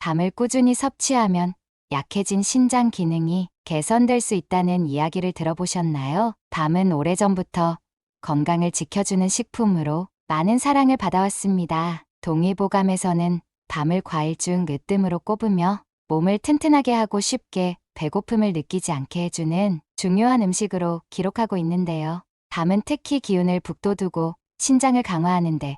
밤을 꾸준히 섭취하면 약해진 신장 기능이 개선될 수 있다는 이야기를 들어보셨나요? 밤은 오래전부터 건강을 지켜주는 식품으로 많은 사랑을 받아왔습니다. 동의보감에서는 밤을 과일 중 으뜸으로 꼽으며 몸을 튼튼하게 하고 쉽게 배고픔을 느끼지 않게 해주는 중요한 음식으로 기록하고 있는데요. 밤은 특히 기운을 북돋우고 신장을 강화하는데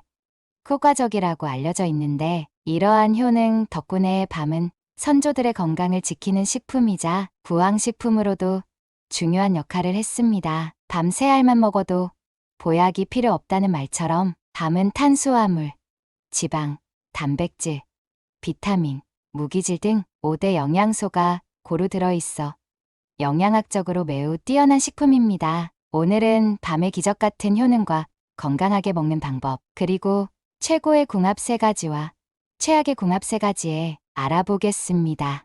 효과적이라고 알려져 있는데, 이러한 효능 덕분에 밤은 선조들의 건강을 지키는 식품이자 구황식품으로도 중요한 역할을 했습니다. 밤 3알만 먹어도 보약이 필요 없다는 말처럼 밤은 탄수화물, 지방, 단백질, 비타민, 무기질 등 5대 영양소가 고루 들어있어 영양학적으로 매우 뛰어난 식품입니다. 오늘은 밤의 기적 같은 효능과 건강하게 먹는 방법, 그리고 최고의 궁합 3가지와 최악의 궁합 3가지에 알아보겠습니다.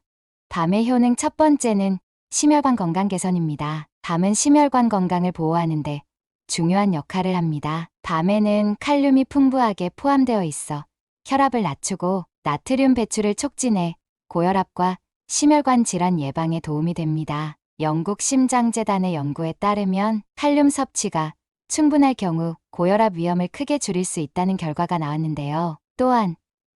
밤의 효능 첫 번째는 심혈관 건강 개선입니다. 밤은 심혈관 건강을 보호하는데 중요한 역할을 합니다. 밤에는 칼륨이 풍부하게 포함되어 있어 혈압을 낮추고 나트륨 배출을 촉진해 고혈압과 심혈관 질환 예방에 도움이 됩니다. 영국 심장재단의 연구에 따르면 칼륨 섭취가 충분할 경우 고혈압 위험을 크게 줄일 수 있다는 결과가 나왔는데요. 또한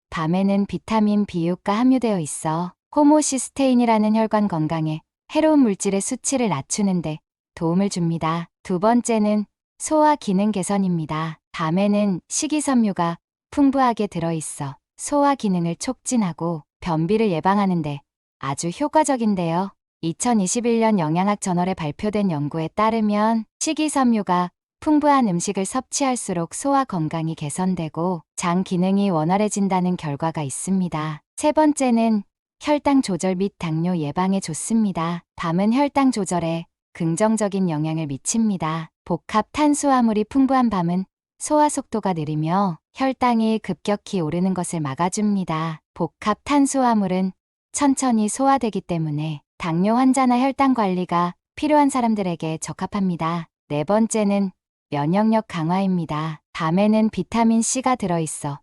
밤에는 비타민 B6가 함유되어 있어 호모시스테인이라는 혈관 건강에 해로운 물질의 수치를 낮추는데 도움을 줍니다. 두 번째는 소화 기능 개선입니다. 밤에는 식이섬유가 풍부하게 들어있어 소화 기능을 촉진하고 변비를 예방하는데 아주 효과적인데요. 2021년 영양학 저널에 발표된 연구에 따르면 식이섬유가 풍부한 음식을 섭취할수록 소화 건강이 개선되고 장 기능이 원활해진다는 결과가 있습니다. 세 번째는 혈당 조절 및 당뇨 예방에 좋습니다. 밤은 혈당 조절에 긍정적인 영향을 미칩니다. 복합 탄수화물이 풍부한 밤은 소화 속도가 느리며 혈당이 급격히 오르는 것을 막아줍니다. 복합 탄수화물은 천천히 소화되기 때문에 당뇨 환자나 혈당 관리가 필요한 사람들에게 적합합니다. 네 번째는 면역력 강화입니다. 밤에는 비타민 C가 들어있어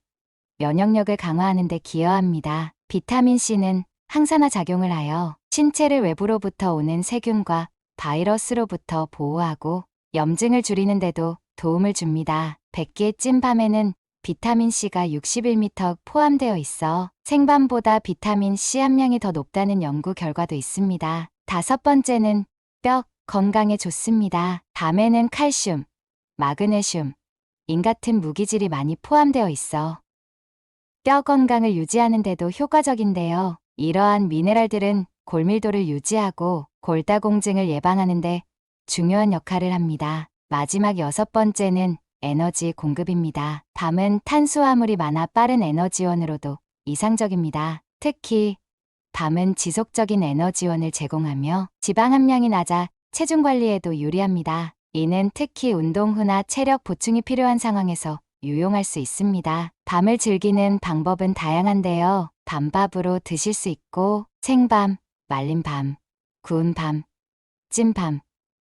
면역력을 강화하는 데 기여합니다. 비타민 C는 항산화 작용을 하여 신체를 외부로부터 오는 세균과 바이러스로부터 보호하고 염증을 줄이는 데도 도움을 줍니다. 100개의 찐 밤에는 비타민 C가 61mg 포함되어 있어 생밤보다 비타민 C 함량이 더 높다는 연구 결과도 있습니다. 다섯 번째는 뼈 건강에 좋습니다. 밤에는 칼슘, 마그네슘, 인 같은 무기질이 많이 포함되어 있어 뼈 건강을 유지하는 데도 효과적인데요. 이러한 미네랄들은 골밀도를 유지하고 골다공증을 예방하는 데 중요한 역할을 합니다. 마지막 6번째는 에너지 공급입니다. 밤은 탄수화물이 많아 빠른 에너지원으로도 이상적입니다. 특히 밤은 지속적인 에너지원을 제공하며 지방 함량이 낮아 체중 관리에도 유리합니다. 이는 특히 운동 후나 체력 보충이 필요한 상황에서 유용할 수 있습니다. 밤을 즐기는 방법은 다양한데요. 밤밥으로 드실 수 있고 생밤, 말린 밤, 구운 밤, 찐 밤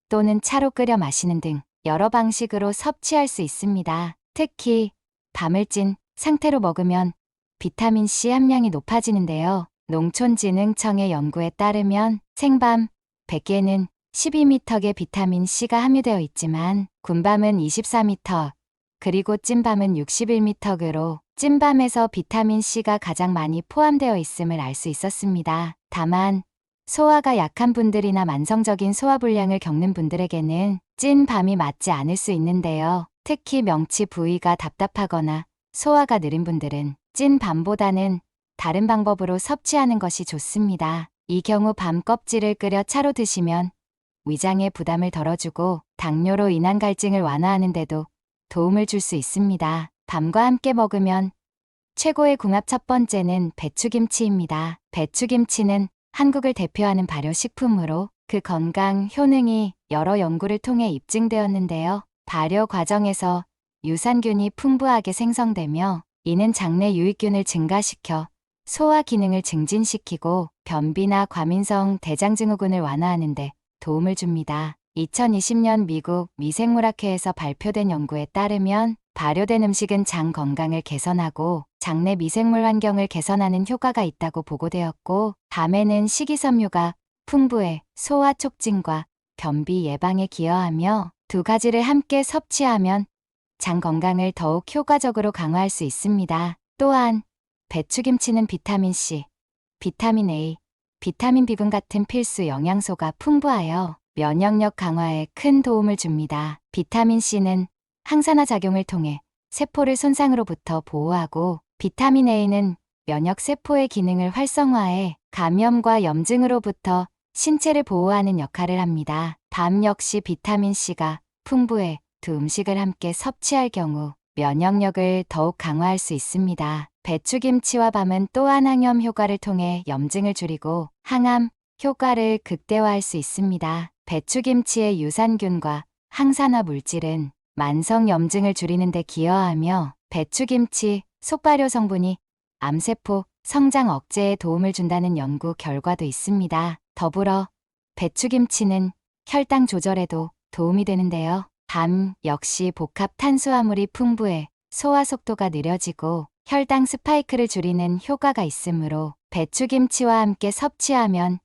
또는 차로 끓여 마시는 등 여러 방식으로 섭취할 수 있습니다. 특히 밤을 찐 상태로 먹으면 비타민 C 함량이 높아지는데요. 농촌진흥청의 연구에 따르면 생밤 100개는 12mg의 비타민 C가 함유되어 있지만 군밤은 24mg, 그리고 찐밤은 61mg로 찐밤에서 비타민 C가 가장 많이 포함되어 있음을 알 수 있었습니다. 다만 소화가 약한 분들이나 만성적인 소화불량을 겪는 분들에게는 찐 밤이 맞지 않을 수 있는데요. 특히 명치 부위가 답답하거나 소화가 느린 분들은 찐 밤보다는 다른 방법으로 섭취하는 것이 좋습니다. 이 경우 밤 껍질을 끓여 차로 드시면 위장의 부담을 덜어주고 당뇨로 인한 갈증을 완화하는 데도 도움을 줄 수 있습니다. 밤과 함께 먹으면 최고의 궁합 첫 번째는 배추김치입니다. 배추김치는 한국을 대표하는 발효식품으로 그 건강 효능이 여러 연구를 통해 입증되었는데요. 발효 과정에서 유산균이 풍부하게 생성되며 이는 장내 유익균을 증가시켜 소화 기능을 증진시키고 변비나 과민성 대장증후군을 완화하는 데 도움을 줍니다. 2020년 미국 미생물학회에서 발표된 연구에 따르면 발효된 음식은 장 건강을 개선하고 장내 미생물 환경을 개선하는 효과가 있다고 보고되었고, 밤에는 식이섬유가 풍부해 소화 촉진과 변비 예방에 기여하며 두 가지를 함께 섭취하면 장 건강을 더욱 효과적으로 강화할 수 있습니다. 또한 배추김치는 비타민C, 비타민 A, 비타민 B군 같은 필수 영양소가 풍부하여 면역력 강화에 큰 도움을 줍니다. 비타민C는 항산화 작용을 통해 세포를 손상으로부터 보호하고, 비타민 A는 면역 세포의 기능을 활성화해 감염과 염증으로부터 신체를 보호하는 역할을 합니다. 밤 역시 비타민C가 풍부해 두 음식을 함께 섭취할 경우 면역력을 더욱 강화할 수 있습니다. 배추김치와 밤은 또한 항염 효과를 통해 염증을 줄이고 항암 효과를 극대화할 수 있습니다. 배추김치의 유산균과 항산화 물질은 만성 염증을 줄이는 데 기여하며, 배추김치 속발효 성분이 암세포 성장 억제에 도움을 준다는 연구 결과도 있습니다. 더불어 배추김치는 혈당 조절에도 도움이 되는데요. 밤 역시 복합 탄수화물이 풍부해 소화 속도가 느려지고 혈당 스파이크를 줄이는 효과가 있으므로 배추김치와 함께 섭취하면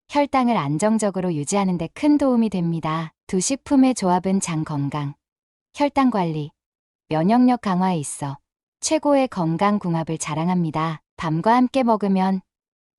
혈당을 안정적으로 유지하는 데 큰 도움이 됩니다. 두 식품의 조합은 장 건강, 혈당 관리, 면역력 강화에 있어 최고의 건강 궁합을 자랑합니다. 밤과 함께 먹으면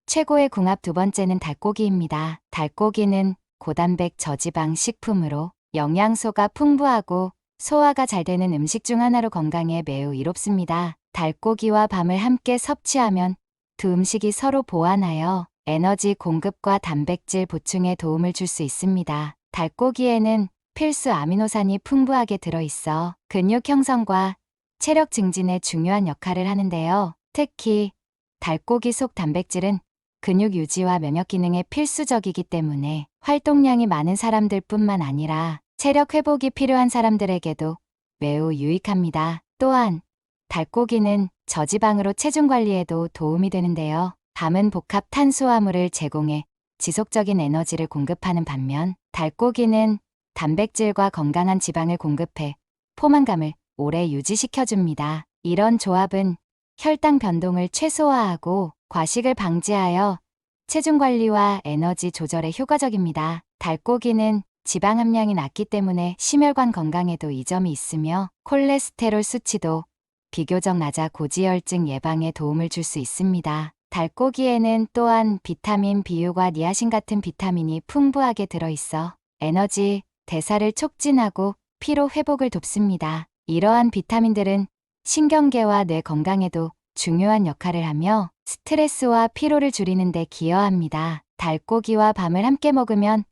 최고의 궁합 두 번째는 닭고기입니다. 닭고기는 고단백 저지방 식품으로 영양소가 풍부하고 소화가 잘 되는 음식 중 하나로 건강에 매우 이롭습니다. 닭고기와 밤을 함께 섭취하면 두 음식이 서로 보완하여 에너지 공급과 단백질 보충에 도움을 줄 수 있습니다. 닭고기에는 필수 아미노산이 풍부하게 들어있어 근육 형성과 체력 증진에 중요한 역할을 하는데요. 특히 닭고기 속 단백질은 근육 유지와 면역 기능에 필수적이기 때문에 활동량이 많은 사람들뿐만 아니라 체력 회복이 필요한 사람들에게도 매우 유익합니다. 또한 닭고기는 저지방으로 체중 관리에도 도움이 되는데요. 밤은 복합 탄수화물을 제공해 지속적인 에너지를 공급하는 반면, 닭고기는 단백질과 건강한 지방을 공급해 포만감을 오래 유지시켜줍니다. 이런 조합은 혈당 변동을 최소화하고 과식을 방지하여 체중 관리와 에너지 조절에 효과적입니다. 닭고기는 지방 함량이 낮기 때문에 심혈관 건강에도 이점이 있으며 콜레스테롤 수치도 비교적 낮아 고지혈증 예방에 도움을 줄 수 있습니다. 닭고기에는 또한 비타민 B유과 니아신 같은 비타민이 풍부하게 들어있어 에너지 대사를 촉진하고 피로 회복을 돕습니다. 이러한 비타민들은 신경계와 뇌 건강에도 중요한 역할을 하며 스트레스와 피로를 줄이는 데 기여합니다. 닭고기와 밤을 함께 먹으면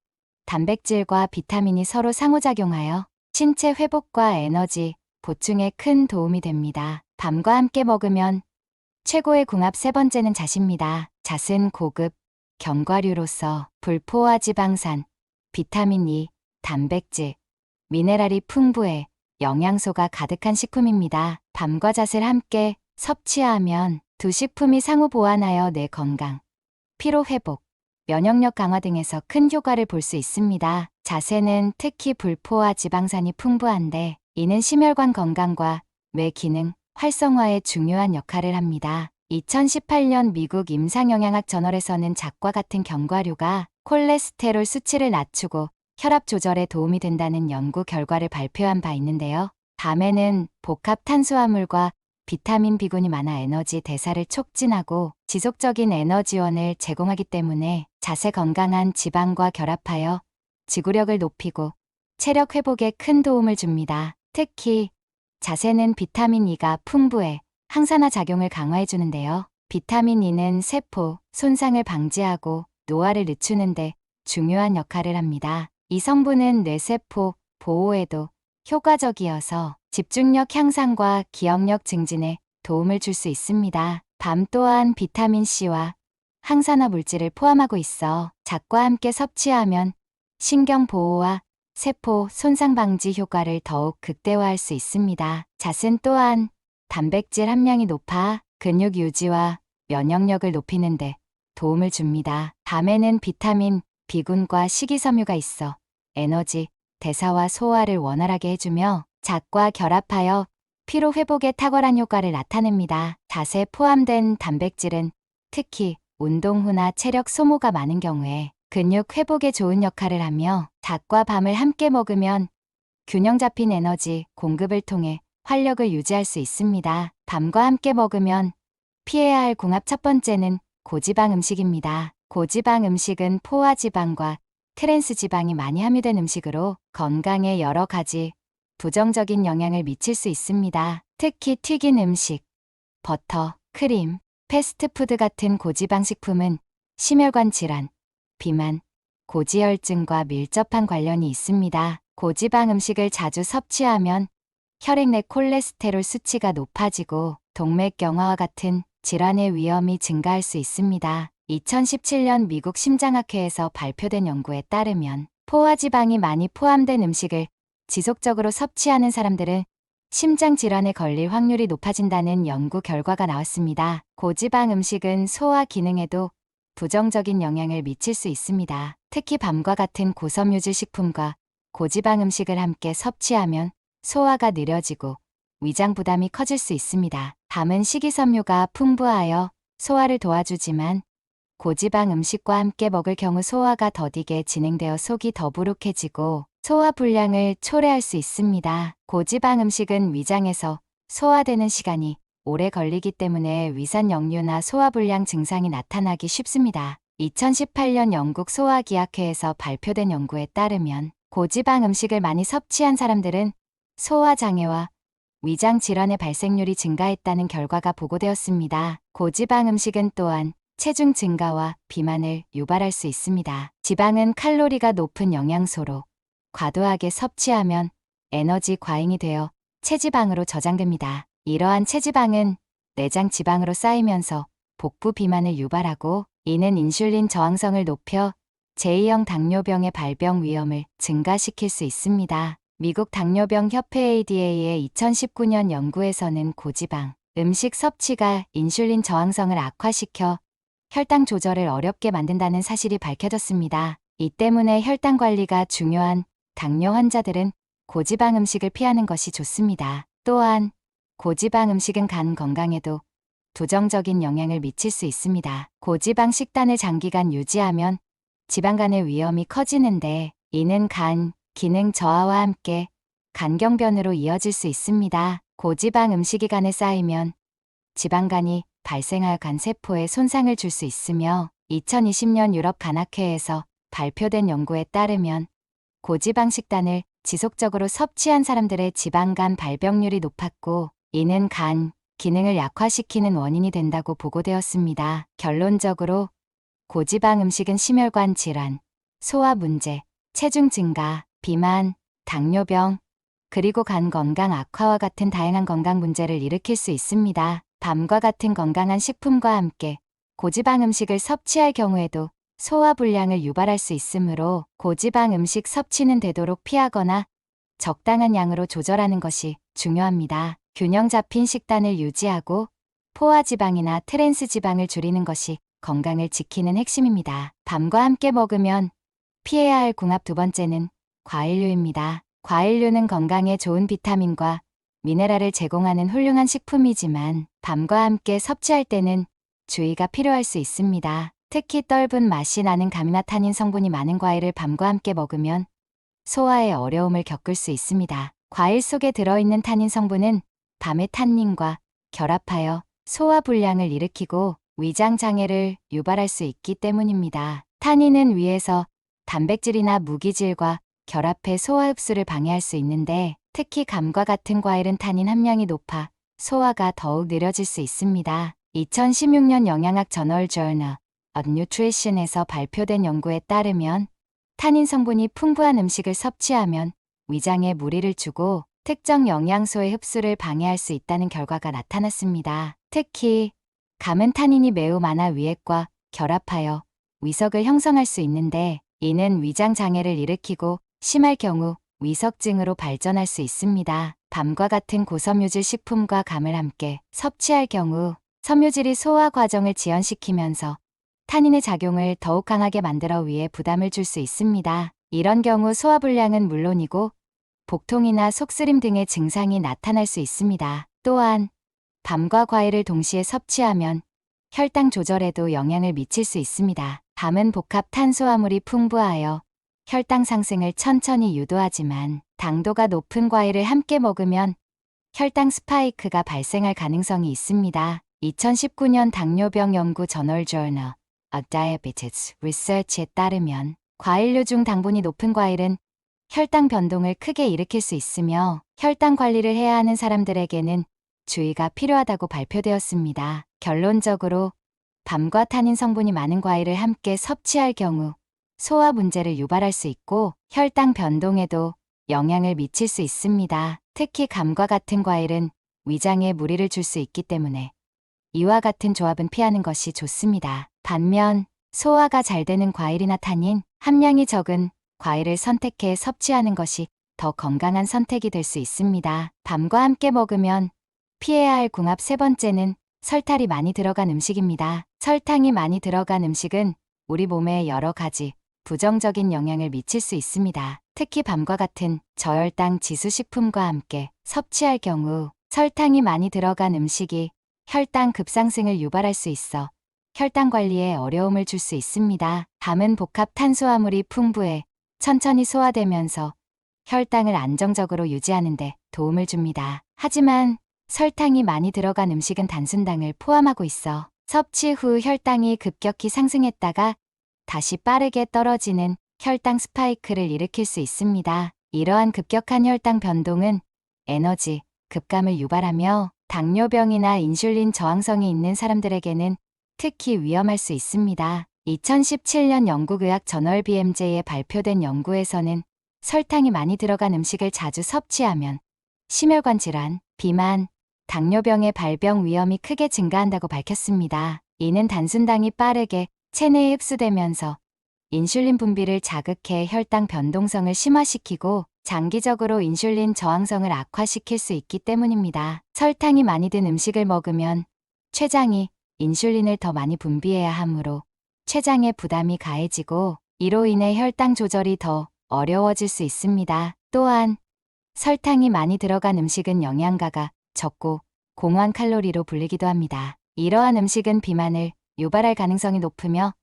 단백질과 비타민이 서로 상호작용하여 신체 회복과 에너지 보충에 큰 도움이 됩니다. 밤과 함께 먹으면 최고의 궁합 세 번째는 잣입니다. 잣은 고급 견과류로서 불포화 지방산, 비타민 E, 단백질, 미네랄이 풍부해 영양소가 가득한 식품입니다. 밤과 잣을 함께 섭취하면 두 식품이 상호 보완하여 뇌 건강, 피로 회복, 면역력 강화 등에서 큰 효과를 볼 수 있습니다. 잣에는 특히 불포화 지방산이 풍부한데 이는 심혈관 건강과 뇌 기능 활성화에 중요한 역할을 합니다. 2018년 미국 임상영양학 저널에서는 잣과 같은 견과류가 콜레스테롤 수치를 낮추고 혈압 조절에 도움이 된다는 연구 결과를 발표한 바 있는데요. 밤에는 복합 탄수화물과 비타민 B군이 많아 에너지 대사를 촉진하고 지속적인 에너지원을 제공하기 때문에 잣의 건강한 지방과 결합하여 지구력을 높이고 체력 회복에 큰 도움을 줍니다. 특히 잣에는 비타민 E가 풍부해 항산화 작용을 강화해 주는데요. 비타민 E는 세포 손상을 방지하고 노화를 늦추는 데 중요한 역할을 합니다. 이 성분은 뇌세포 보호에도 효과적이어서 집중력 향상과 기억력 증진에 도움을 줄 수 있습니다. 밤 또한 비타민 C와 항산화 물질을 포함하고 있어 잣과 함께 섭취하면 신경 보호와 세포 손상 방지 효과를 더욱 극대화할 수 있습니다. 잣은 또한 단백질 함량이 높아 근육 유지와 면역력을 높이는 데 도움을 줍니다. 밤에는 비타민 B군과 식이섬유가 있어 에너지, 대사와 소화를 원활하게 해주며 잣과 결합하여 피로 회복에 탁월한 효과를 나타냅니다. 잣에 포함된 단백질은 특히 운동 후나 체력 소모가 많은 경우에 근육 회복에 좋은 역할을 하며 잣과 밤을 함께 먹으면 균형 잡힌 에너지 공급을 통해 활력을 유지할 수 있습니다. 밤과 함께 먹으면 피해야 할 궁합 첫 번째는 고지방 음식입니다. 고지방 음식은 포화 지방과 트랜스 지방이 많이 함유된 음식으로 건강에 여러 가지 부정적인 영향을 미칠 수 있습니다. 특히 튀긴 음식, 버터, 크림, 패스트푸드 같은 고지방 식품은 심혈관 질환, 비만, 고지혈증과 밀접한 관련이 있습니다. 고지방 음식을 자주 섭취하면 혈액 내 콜레스테롤 수치가 높아지고 동맥경화와 같은 질환의 위험이 증가할 수 있습니다. 2017년 미국 심장학회에서 발표된 연구에 따르면 포화지방이 많이 포함된 음식을 지속적으로 섭취하는 사람들은 심장 질환에 걸릴 확률이 높아진다는 연구 결과가 나왔습니다. 고지방 음식은 소화 기능에도 부정적인 영향을 미칠 수 있습니다. 특히 밤과 같은 고섬유질 식품과 고지방 음식을 함께 섭취하면 소화가 느려지고 위장 부담이 커질 수 있습니다. 밤은 식이섬유가 풍부하여 소화를 도와주지만 고지방 음식과 함께 먹을 경우 소화가 더디게 진행되어 속이 더부룩해지고 소화 불량을 초래할 수 있습니다. 고지방 음식은 위장에서 소화되는 시간이 오래 걸리기 때문에 위산 역류나 소화불량 증상이 나타나기 쉽습니다. 2018년 영국 소화기학회에서 발표된 연구에 따르면 고지방 음식을 많이 섭취한 사람들은 소화장애와 위장 질환의 발생률이 증가했다는 결과가 보고되었습니다. 고지방 음식은 또한 체중 증가와 비만을 유발할 수 있습니다. 지방은 칼로리가 높은 영양소로 과도하게 섭취하면 에너지 과잉이 되어 체지방으로 저장됩니다. 이러한 체지방은 내장 지방으로 쌓이면서 복부 비만을 유발하고 이는 인슐린 저항성을 높여 제2형 당뇨병의 발병 위험을 증가시킬 수 있습니다. 미국 당뇨병 협회 ADA의 2019년 연구에서는 고지방 음식 섭취가 인슐린 저항성을 악화시켜 혈당 조절을 어렵게 만든다는 사실이 밝혀졌습니다. 이 때문에 혈당 관리가 중요한 당뇨 환자들은 고지방 음식을 피하는 것이 좋습니다. 또한 고지방 음식은 간 건강에도 부정적인 영향을 미칠 수 있습니다. 고지방 식단을 장기간 유지하면 지방간의 위험이 커지는데 이는 간 기능 저하와 함께 간경변으로 이어질 수 있습니다. 고지방 음식이 간에 쌓이면 지방간이 발생하여 간세포에 손상을 줄 수 있으며 2020년 유럽 간학회에서 발표된 연구에 따르면 고지방 식단을 지속적으로 섭취한 사람들의 지방간 발병률이 높았고 이는 간 기능을 약화시키는 원인이 된다고 보고되었습니다. 결론적으로 고지방 음식은 심혈관 질환, 소화 문제, 체중 증가, 비만, 당뇨병, 그리고 간 건강 악화와 같은 다양한 건강 문제를 일으킬 수 있습니다. 밤과 같은 건강한 식품과 함께 고지방 음식을 섭취할 경우에도 소화 불량을 유발할 수 있으므로 고지방 음식 섭취는 되도록 피하거나 적당한 양으로 조절하는 것이 중요합니다. 균형 잡힌 식단을 유지하고 포화지방이나 트랜스 지방을 줄이는 것이 건강을 지키는 핵심입니다. 밤과 함께 먹으면 피해야 할 궁합 두 번째는 과일류입니다. 과일류는 건강에 좋은 비타민과 미네랄을 제공하는 훌륭한 식품이지만 밤과 함께 섭취할 때는 주의가 필요할 수 있습니다. 특히 떫은 맛이 나는 가미나 타닌 성분이 많은 과일을 밤과 함께 먹으면 소화에 어려움을 겪을 수 있습니다. 과일 속에 들어있는 타닌 성분은 밤에 탄닌과 결합하여 소화 불량을 일으키고 위장 장애를 유발할 수 있기 때문입니다. 타닌은 위에서 단백질이나 무기질과 결합해 소화 흡수를 방해할 수 있는데 특히 감과 같은 과일은 타닌 함량이 높아 소화가 더욱 느려질 수 있습니다. 2016년 영양학 저널 저널 of Nutrition에서 발표된 연구에 따르면 타닌 성분이 풍부한 음식을 섭취하면 위장에 무리를 주고 특정 영양소의 흡수를 방해할 수 있다는 결과가 나타났습니다. 특히 감은 타닌이 매우 많아 위액과 결합하여 위석을 형성할 수 있는데 이는 위장 장애를 일으키고 심할 경우 위석증으로 발전할 수 있습니다. 밤과 같은 고섬유질 식품과 감을 함께 섭취할 경우 섬유질이 소화 과정을 지연시키면서 타닌의 작용을 더욱 강하게 만들어 위에 부담을 줄 수 있습니다. 이런 경우 소화불량은 물론이고 복통이나 속쓰림 등의 증상이 나타날 수 있습니다. 또한 밤과 과일을 동시에 섭취하면 혈당 조절에도 영향을 미칠 수 있습니다. 밤은 복합 탄수화물이 풍부하여 혈당 상승을 천천히 유도하지만 당도가 높은 과일을 함께 먹으면 혈당 스파이크가 발생할 가능성이 있습니다. 2019년 당뇨병 연구 저널 Journal of Diabetes Research에 따르면 과일류 중 당분이 높은 과일은 혈당 변동을 크게 일으킬 수 있으며 혈당 관리를 해야 하는 사람들에게는 주의가 필요하다고 발표되었습니다. 결론적으로 밤과 타닌 성분이 많은 과일을 함께 섭취할 경우 소화 문제를 유발할 수 있고 혈당 변동에도 영향을 미칠 수 있습니다. 특히 감과 같은 과일은 위장에 무리를 줄 수 있기 때문에 이와 같은 조합은 피하는 것이 좋습니다. 반면 소화가 잘 되는 과일이나 타닌 함량이 적은 과일을 선택해 섭취하는 것이 더 건강한 선택이 될 수 있습니다. 밤과 함께 먹으면 피해야 할 궁합 세 번째는 설탕이 많이 들어간 음식입니다. 설탕이 많이 들어간 음식은 우리 몸에 여러 가지 부정적인 영향을 미칠 수 있습니다. 특히 밤과 같은 저혈당 지수 식품과 함께 섭취할 경우 설탕이 많이 들어간 음식이 혈당 급상승을 유발할 수 있어 혈당 관리에 어려움을 줄 수 있습니다. 밤은 복합 탄수화물이 풍부해 천천히 소화되면서 혈당을 안정적으로 유지하는 데 도움을 줍니다. 하지만 설탕이 많이 들어간 음식은 단순당을 포함하고 있어 섭취 후 혈당이 급격히 상승했다가 다시 빠르게 떨어지는 혈당 스파이크를 일으킬 수 있습니다. 이러한 급격한 혈당 변동은 에너지 급감을 유발하며 당뇨병이나 인슐린 저항성이 있는 사람들에게는 특히 위험할 수 있습니다. 2017년 영국 의학 저널 BMJ에 발표된 연구에서는 설탕이 많이 들어간 음식을 자주 섭취하면 심혈관 질환, 비만, 당뇨병의 발병 위험이 크게 증가한다고 밝혔습니다. 이는 단순당이 빠르게 체내에 흡수되면서 인슐린 분비를 자극해 혈당 변동성을 심화시키고 장기적으로 인슐린 저항성을 악화시킬 수 있기 때문입니다. 설탕이 많이 든 음식을 먹으면 췌장이 인슐린을 더 많이 분비해야 하므로 췌장의 부담이 가해지고 이로 인해 혈당 조절이 더 어려워질 수 있습니다. 또한 설탕이 많이 들어간 음식은 영양가가 적고 공허한 칼로리로 불리기도 합니다. 이러한 음식은 비만을 유발할 가능성이 높으며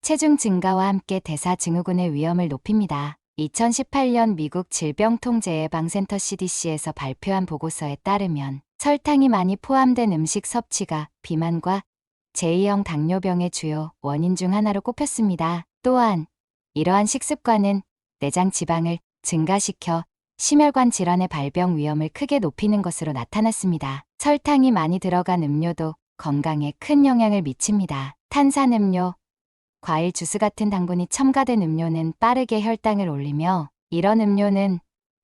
체중 증가와 함께 대사증후군의 위험을 높입니다. 2018년 미국 질병통제예방센터 CDC에서 발표한 보고서에 따르면 설탕이 많이 포함된 음식 섭취가 비만과 제2형 당뇨병의 주요 원인 중 하나로 꼽혔습니다. 또한 이러한 식습관은 내장 지방을 증가시켜 심혈관 질환의 발병 위험을 크게 높이는 것으로 나타났습니다. 설탕이 많이 들어간 음료도 건강에 큰 영향을 미칩니다. 탄산음료, 과일 주스 같은 당분이 첨가된 음료는 빠르게 혈당을 올리며 이런 음료는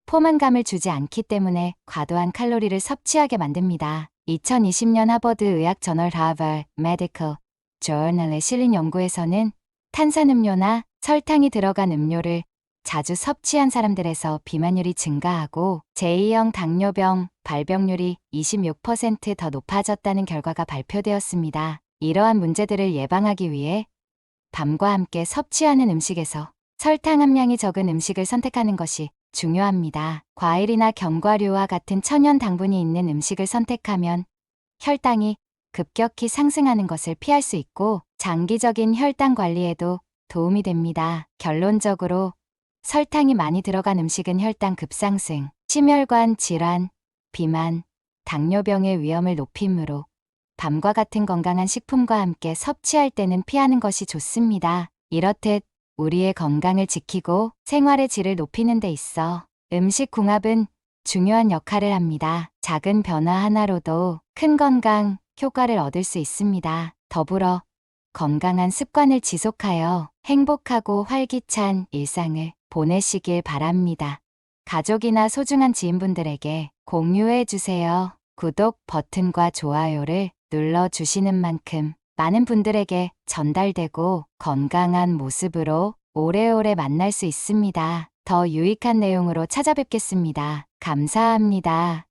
포만감을 주지 않기 때문에 과도한 칼로리를 섭취하게 만듭니다. 2020년 하버드 의학 저널 Harvard Medical Journal에 실린 연구에서는 탄산음료나 설탕이 들어간 음료를 자주 섭취한 사람들에서 비만율이 증가하고 제2형 당뇨병 발병률이 26% 더 높아졌다는 결과가 발표되었습니다. 이러한 문제들을 예방하기 위해 밤과 함께 섭취하는 음식에서 설탕 함량이 적은 음식을 선택하는 것이 중요합니다. 과일이나 견과류와 같은 천연 당분이 있는 음식을 선택하면 혈당이 급격히 상승하는 것을 피할 수 있고 장기적인 혈당 관리에도 도움이 됩니다. 결론적으로 설탕이 많이 들어간 음식은 혈당 급상승, 심혈관 질환, 비만, 당뇨병의 위험을 높이므로 밤과 같은 건강한 식품과 함께 섭취할 때는 피하는 것이 좋습니다. 이렇듯 우리의 건강을 지키고 생활의 질을 높이는 데 있어 음식 궁합은 중요한 역할을 합니다. 작은 변화 하나로도 큰 건강 효과를 얻을 수 있습니다. 더불어 건강한 습관을 지속하여 행복하고 활기찬 일상을 보내시길 바랍니다. 가족이나 소중한 지인분들에게 공유해 주세요. 구독 버튼과 좋아요를 눌러주시는 만큼 많은 분들에게 전달되고 건강한 모습으로 오래오래 만날 수 있습니다. 더 유익한 내용으로 찾아뵙겠습니다. 감사합니다.